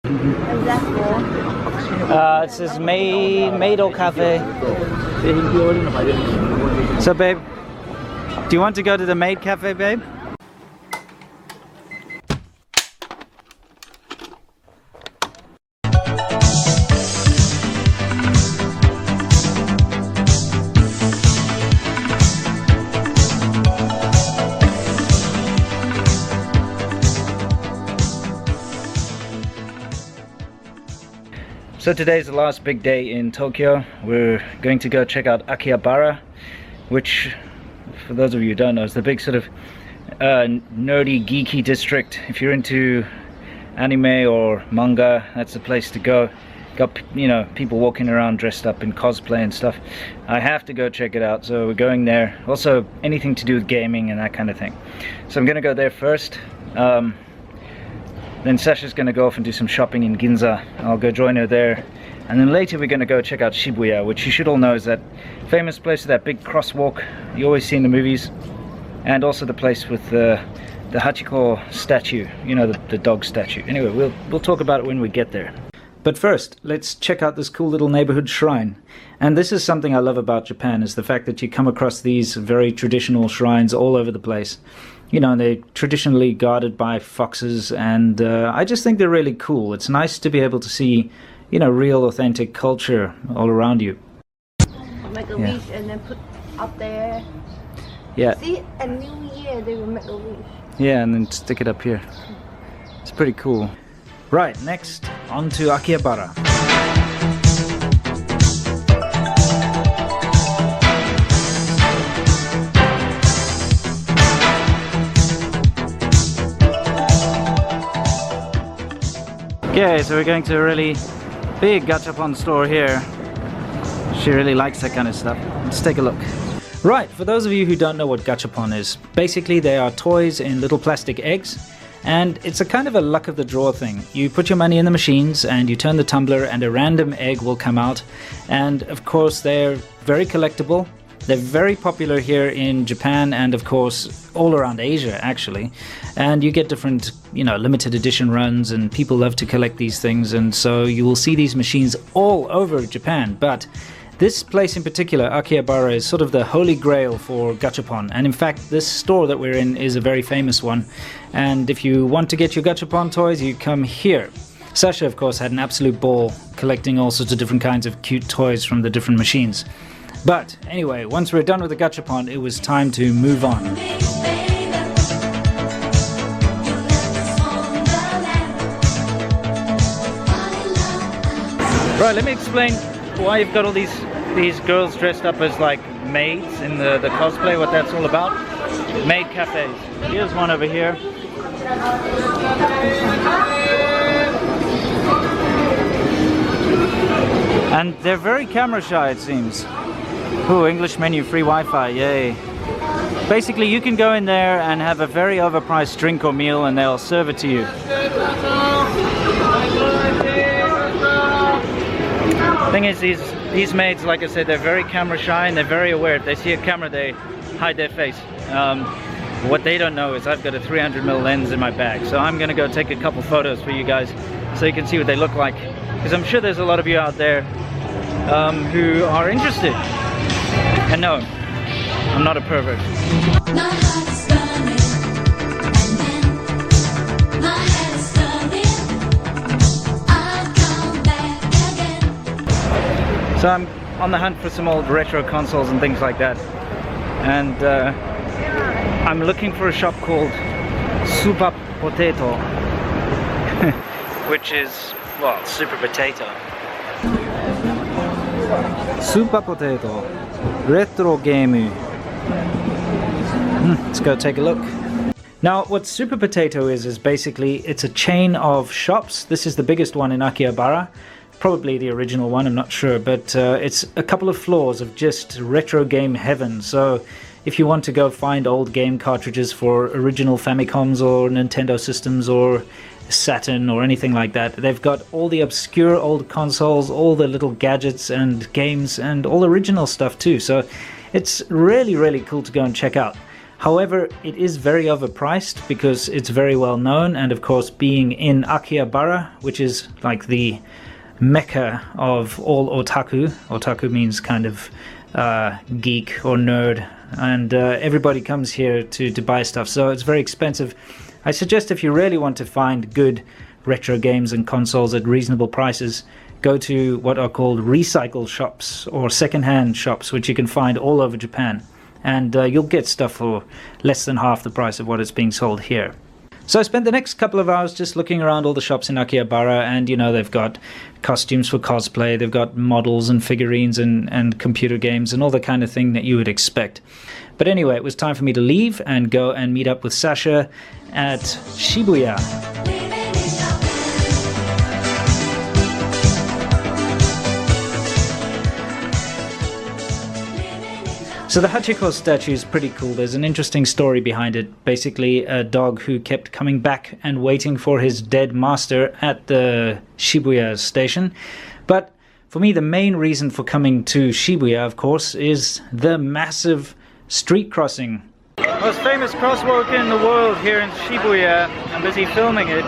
What's that for? It says Maido Cafe. So babe, do you want to go to the Maid Cafe, babe? So today's the last big day in Tokyo. We're going to go check out Akihabara, which, for those of you who don't know, is the big sort of nerdy, geeky district. If you're into anime or manga, that's the place to go. Got, you know, people walking around dressed up in cosplay and stuff. I have to go check it out, so we're going there. Also, anything to do with gaming and that kind of thing. So I'm gonna go there first. Then Sasha's gonna go off and do some shopping in Ginza. I'll go join her there. And then later we're gonna go check out Shibuya, which you should all know is that famous place with that big crosswalk you always see in the movies. And also the place with the Hachiko statue, you know, the dog statue. Anyway, we'll talk about it when we get there. But first, let's check out this cool little neighborhood shrine. And this is something I love about Japan, is the fact that you come across these very traditional shrines all over the place. You know, they're traditionally guarded by foxes, and I just think they're really cool. It's nice to be able to see, you know, real authentic culture all around you. Make a wish and then put up there. Yeah. See, a new year they will make a wish. Yeah, and then stick it up here. It's pretty cool. Right, next, on to Akihabara. Okay, so we're going to a really big gachapon store here. She really likes that kind of stuff. Let's take a look. Right, for those of you who don't know what gachapon is, basically they are toys in little plastic eggs, and it's a kind of a luck of the draw thing. You put your money in the machines and you turn the tumbler and a random egg will come out, and of course they're very collectible. They're very popular here in Japan and of course all around Asia actually, and you get different, you know, limited edition runs, and people love to collect these things, and so you will see these machines all over Japan. But this place in particular, Akihabara, is sort of the holy grail for gachapon, and in fact this store that we're in is a very famous one, and if you want to get your gachapon toys you come here. Sasha of course had an absolute ball collecting all sorts of different kinds of cute toys from the different machines. But anyway, once we're done with the gachapon, it was time to move on. Right, let me explain why you've got all these girls dressed up as like maids in the cosplay, what that's all about. Maid cafes. Here's one over here. And they're very camera shy, it seems. Ooh, English menu, free Wi-Fi, yay. Basically, you can go in there and have a very overpriced drink or meal and they'll serve it to you. Thing is, these maids, like I said, they're very camera shy and they're very aware. If they see a camera, they hide their face. What they don't know is I've got a 300mm lens in my bag, so I'm gonna go take a couple photos for you guys so you can see what they look like. Because I'm sure there's a lot of you out there who are interested. And no, I'm not a pervert. So I'm on the hunt for some old retro consoles and things like that. And I'm looking for a shop called Super Potato, which is, well, Super Potato. Super Potato Retro Game. Let's go take a look. Now what Super Potato is basically, it's a chain of shops. This is the biggest one in Akihabara, probably the original one, I'm not sure, but it's a couple of floors of just retro game heaven. So if you want to go find old game cartridges for original Famicoms or Nintendo systems or Saturn or anything like that, they've got all the obscure old consoles, all the little gadgets and games, and all original stuff too. So it's really, really cool to go and check out. However, it is very overpriced because it's very well known, and of course being in Akihabara, which is like the mecca of all otaku. Otaku means kind of geek or nerd, and everybody comes here to buy stuff, so it's very expensive. I suggest if you really want to find good retro games and consoles at reasonable prices, go to what are called recycle shops or second-hand shops, which you can find all over Japan. And you'll get stuff for less than half the price of what it's being sold here. So I spent the next couple of hours just looking around all the shops in Akihabara, and you know, they've got costumes for cosplay, they've got models and figurines and computer games and all the kind of thing that you would expect. But anyway, it was time for me to leave and go and meet up with Sasha at Shibuya. So the Hachiko statue is pretty cool. There's an interesting story behind it. Basically, a dog who kept coming back and waiting for his dead master at the Shibuya station. But for me, the main reason for coming to Shibuya, of course, is the massive street crossing. Most famous crosswalk in the world here in Shibuya. I'm busy filming it.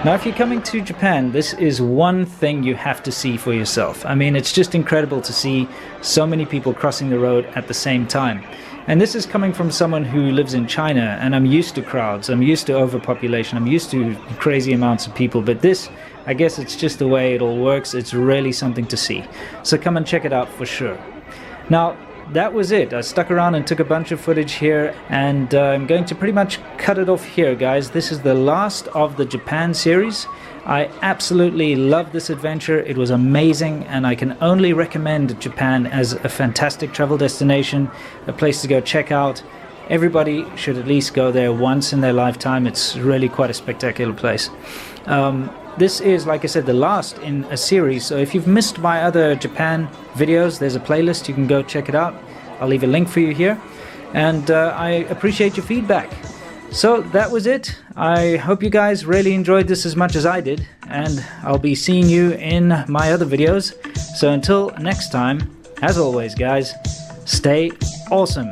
Now, if you're coming to Japan, this is one thing you have to see for yourself. I mean, it's just incredible to see so many people crossing the road at the same time. And this is coming from someone who lives in China, and I'm used to crowds, I'm used to overpopulation, I'm used to crazy amounts of people, but this, I guess it's just the way it all works. It's really something to see. So come and check it out for sure. Now, that was it. I stuck around and took a bunch of footage here, and I'm going to pretty much cut it off here, guys. This is the last of the Japan series. I absolutely loved this adventure. It was amazing, and I can only recommend Japan as a fantastic travel destination, a place to go check out. Everybody should at least go there once in their lifetime. It's really quite a spectacular place. This is, like I said, the last in a series, so if you've missed my other Japan videos, there's a playlist, you can go check it out. I'll leave a link for you here, and I appreciate your feedback. So that was it. I hope you guys really enjoyed this as much as I did, and I'll be seeing you in my other videos. So until next time, as always guys, stay awesome.